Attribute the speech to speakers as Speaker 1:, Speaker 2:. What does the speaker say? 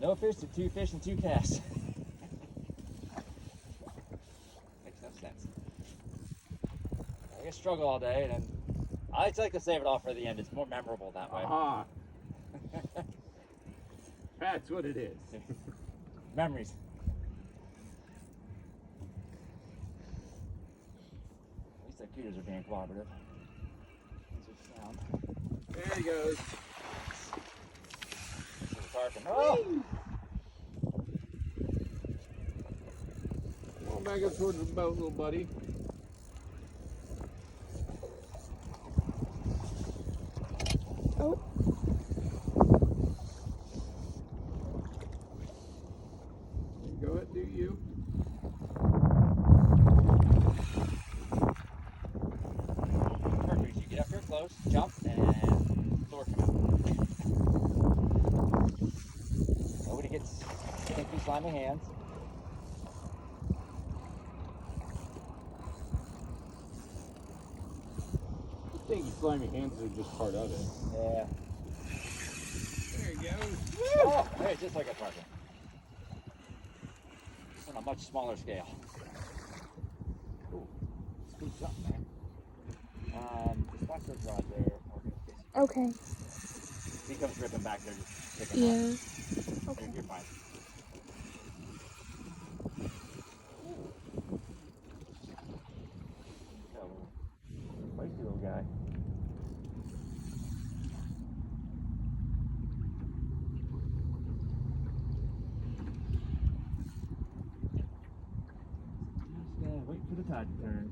Speaker 1: No fish to 2 fish and 2 casts. Makes no sense. I can struggle all day, and then I like to save it all for the end. It's more memorable that way.
Speaker 2: Ah, that's what it is.
Speaker 1: Memories. At least the cuties are being cooperative. These are sound.
Speaker 2: There he goes.
Speaker 1: This is a tarpon. Oh!
Speaker 2: Come on back up towards the boat, little buddy.
Speaker 3: Oh.
Speaker 2: Go ahead, do you.
Speaker 1: Perfect. You get up here close, jump, and Thor come out. Nobody gets stinky, slimy hands.
Speaker 2: I think slimy hands are just part of it.
Speaker 1: Yeah.
Speaker 2: There he goes.
Speaker 1: Oh, hey, just like a tarpon. On a much smaller scale. Ooh, scoops up, man. Just watch those rods there.
Speaker 3: Okay.
Speaker 1: He comes ripping back there, just picking
Speaker 3: Yeah.
Speaker 1: up.
Speaker 3: Okay.
Speaker 1: You're fine. Feisty little guy. Just wait for the tide to turn.